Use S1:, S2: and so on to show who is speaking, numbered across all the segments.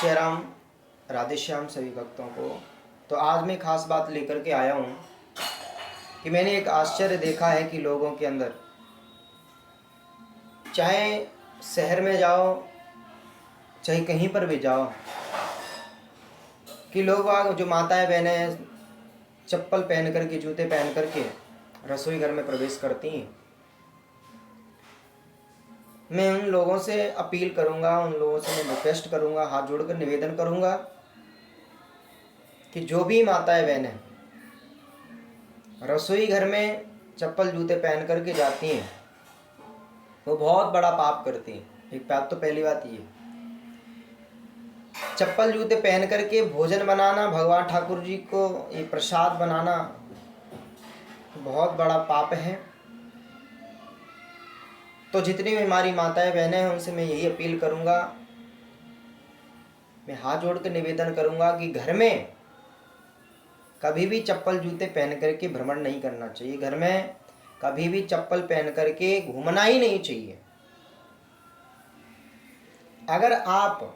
S1: जय राम, राधे श्याम सभी भक्तों को। तो आज मैं खास बात लेकर के आया हूँ कि मैंने एक आश्चर्य देखा है कि लोगों के अंदर, चाहे शहर में जाओ चाहे कहीं पर भी जाओ, कि लोग जो माताएं बहनें चप्पल पहन करके, जूते पहन करके रसोई घर में प्रवेश करती हैं। मैं उन लोगों से अपील करूंगा, उन लोगों से मैं रिक्वेस्ट करूंगा, हाथ जोड़कर निवेदन करूंगा कि जो भी माताएं बहनें रसोई घर में चप्पल जूते पहन करके जाती हैं वो बहुत बड़ा पाप करती हैं। एक बात तो पहली बात ये, चप्पल जूते पहन करके भोजन बनाना, भगवान ठाकुर जी को ये प्रसाद बनाना बहुत बड़ा पाप है। तो जितनी भी हमारी माताएं बहनें हैं उनसे मैं यही अपील करूंगा, मैं हाथ जोड़ कर निवेदन करूंगा कि घर में कभी भी चप्पल जूते पहन करके भ्रमण नहीं करना चाहिए। घर में कभी भी चप्पल पहन करके घूमना ही नहीं चाहिए। अगर आप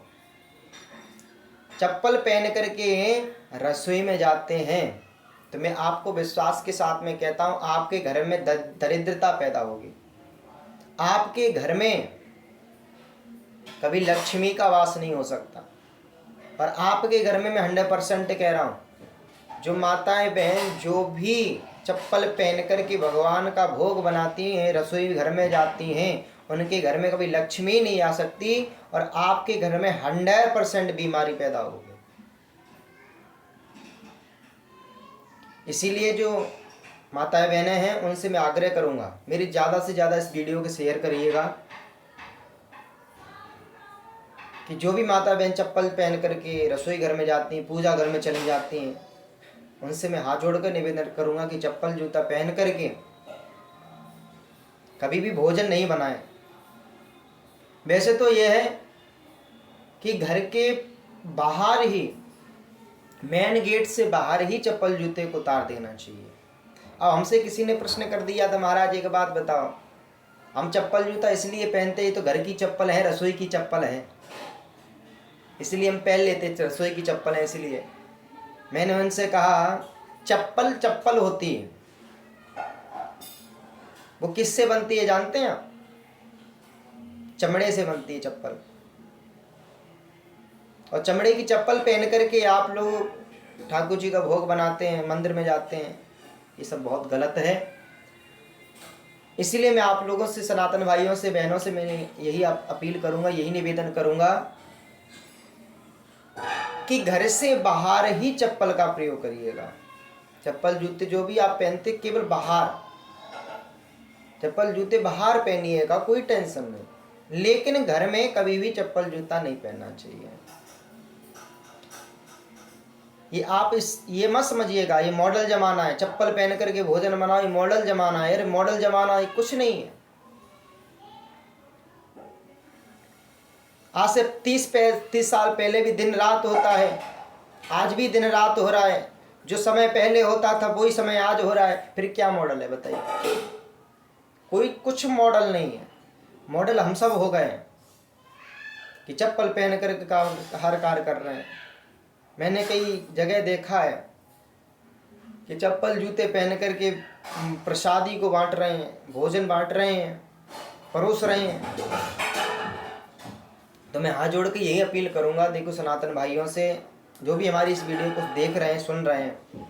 S1: चप्पल पहन करके रसोई में जाते हैं तो मैं आपको विश्वास के साथ में कहता हूं, आपके घर में दरिद्रता पैदा होगी। आपके घर में कभी लक्ष्मी का वास नहीं हो सकता। पर आपके घर में मैं 100% कह रहा हूं, जो माताएं बहन जो भी चप्पल पहन करके भगवान का भोग बनाती हैं, रसोई घर में जाती हैं, उनके घर में कभी लक्ष्मी नहीं आ सकती और आपके घर में 100% बीमारी पैदा होगी। इसीलिए जो माताएं बहनें हैं उनसे मैं आग्रह करूंगा, मेरी ज़्यादा से ज़्यादा इस वीडियो को शेयर करिएगा कि जो भी माता बहन चप्पल पहन करके रसोई घर में जाती हैं, पूजा घर में चली जाती हैं, उनसे मैं हाथ जोड़कर निवेदन करूंगा कि चप्पल जूता पहन करके कभी भी भोजन नहीं बनाएं। वैसे तो यह है कि घर के बाहर ही, मेन गेट से बाहर ही चप्पल जूते को उतार देना चाहिए। अब हमसे किसी ने प्रश्न कर दिया था, महाराज एक बात बताओ, हम चप्पल जूता इसलिए पहनते हैं, तो घर की चप्पल है, रसोई की चप्पल है, इसलिए हम पहन लेते, रसोई की चप्पल है इसलिए। मैंने उनसे कहा, चप्पल चप्पल होती है, वो किससे बनती है जानते हैं? चमड़े से बनती है चप्पल। और चमड़े की चप्पल पहन करके आप लोग ठाकुर जी का भोग बनाते हैं, मंदिर में जाते हैं, ये सब बहुत गलत है। इसलिए मैं आप लोगों से, सनातन भाइयों से, बहनों से मैं यही अपील करूंगा, यही निवेदन करूंगा कि घर से बाहर ही चप्पल का प्रयोग करिएगा। चप्पल जूते जो भी आप पहनते केवल बाहर, चप्पल जूते बाहर पहनिएगा, कोई टेंशन नहीं, लेकिन घर में कभी भी चप्पल जूता नहीं पहनना चाहिए। ये मत समझिएगा ये मॉडल जमाना है, चप्पल पहन करके भोजन बनाओ, ये मॉडल जमाना है। अरे मॉडल जमाना कुछ नहीं है। आज से 30 साल पहले भी दिन रात होता है, आज भी दिन रात हो रहा है। जो समय पहले होता था वही समय आज हो रहा है, फिर क्या मॉडल है बताइए? कोई कुछ मॉडल नहीं है। मॉडल हम सब हो गए कि चप्पल पहन करके हर कार्य कर रहे हैं। मैंने कई जगह देखा है कि चप्पल जूते पहन करके प्रसादी को बांट रहे हैं, भोजन बांट रहे हैं, परोस रहे हैं। तो मैं हाथ जोड़ के यही अपील करूंगा, देखो सनातन भाइयों से, जो भी हमारी इस वीडियो को देख रहे हैं, सुन रहे हैं,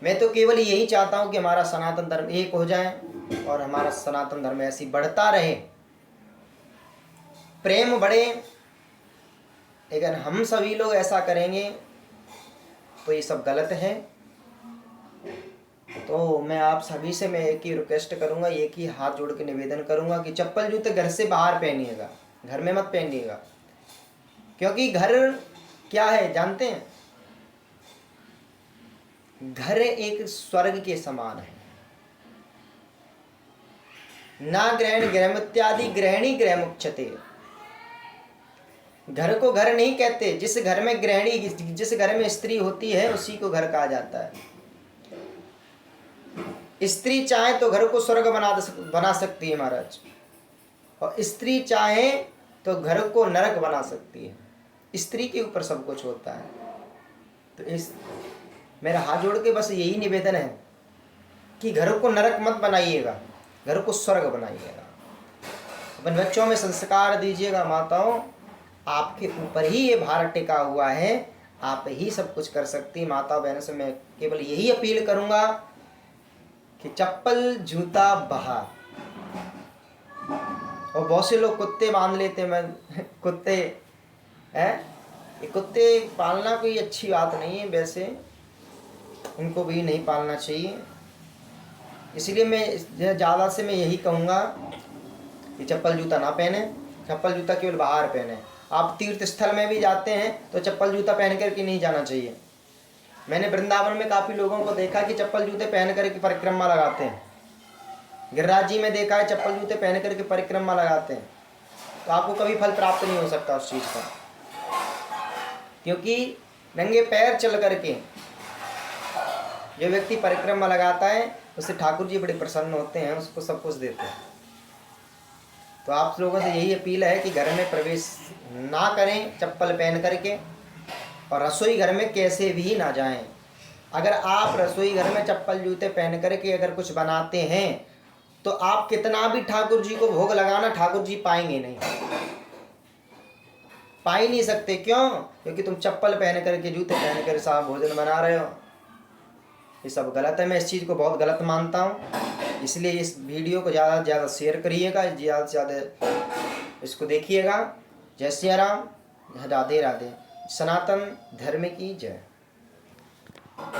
S1: मैं तो केवल यही चाहता हूं कि हमारा सनातन धर्म एक हो जाए और हमारा सनातन धर्म ऐसी बढ़ता रहे, प्रेम बढ़े। लेकिन हम सभी लोग ऐसा करेंगे तो ये सब गलत है। तो मैं आप सभी से मैं एक ही रिक्वेस्ट करूंगा, एक ही हाथ जोड़ के निवेदन करूंगा कि चप्पल जूते घर से बाहर पहनिएगा, घर में मत पहनिएगा। क्योंकि घर क्या है जानते हैं? घर एक स्वर्ग के समान है। ना ग्रहण ग्रह इत्यादि ग्रहणी ग्रह मुच्यते। घर को घर नहीं कहते, जिस घर में गृहिणी, जिस घर में स्त्री होती है उसी को घर कहा जाता है। स्त्री चाहे तो घर को स्वर्ग बना सकती है महाराज, और स्त्री चाहे तो घर को नरक बना सकती है। स्त्री के ऊपर सब कुछ होता है। तो इस मेरा हाथ जोड़ के बस यही निवेदन है कि घर को नरक मत बनाइएगा, घर को स्वर्ग बनाइएगा। अपन बच्चों में संस्कार दीजिएगा। माताओं, आपके ऊपर ही ये भार टिका हुआ है, आप ही सब कुछ कर सकती। माता बहनों से मैं केवल यही अपील करूंगा कि चप्पल जूता बाहर। और बहुत से लोग कुत्ते बांध लेते, मैं कुत्ते हैं, ये कुत्ते पालना कोई अच्छी बात नहीं है, वैसे इनको भी नहीं पालना चाहिए। इसलिए मैं ज़्यादा से मैं यही कहूँगा कि चप्पल जूता ना पहने, चप्पल जूता केवल बाहर पहने। आप तीर्थ स्थल में भी जाते हैं तो चप्पल जूता पहन करके नहीं जाना चाहिए। मैंने वृंदावन में काफ़ी लोगों को देखा कि चप्पल जूते पहन करके परिक्रमा लगाते हैं। गिरिराज जी में देखा है चप्पल जूते पहन करके परिक्रमा लगाते हैं। तो आपको कभी फल प्राप्त नहीं हो सकता उस चीज़ का, क्योंकि नंगे पैर चल करके जो व्यक्ति परिक्रमा लगाता है उससे ठाकुर जी बड़े प्रसन्न होते हैं, उसको सब कुछ देते हैं। तो आप लोगों से यही अपील है कि घर में प्रवेश ना करें चप्पल पहन करके, और रसोई घर में कैसे भी ना जाएं। अगर आप रसोई घर में चप्पल जूते पहन करके अगर कुछ बनाते हैं तो आप कितना भी ठाकुर जी को भोग लगाना, ठाकुर जी पाएंगे नहीं, पा ही नहीं सकते। क्यों? क्योंकि तुम चप्पल पहन करके, जूते पहन कर साहब भोजन बना रहे हो। ये सब गलत है। मैं इस चीज़ को बहुत गलत मानता हूँ। इसलिए इस वीडियो को ज़्यादा से ज़्यादा शेयर करिएगा, ज़्यादा से ज़्यादा इसको देखिएगा। जय सिया राम, राधे राधे। सनातन धर्म की जय।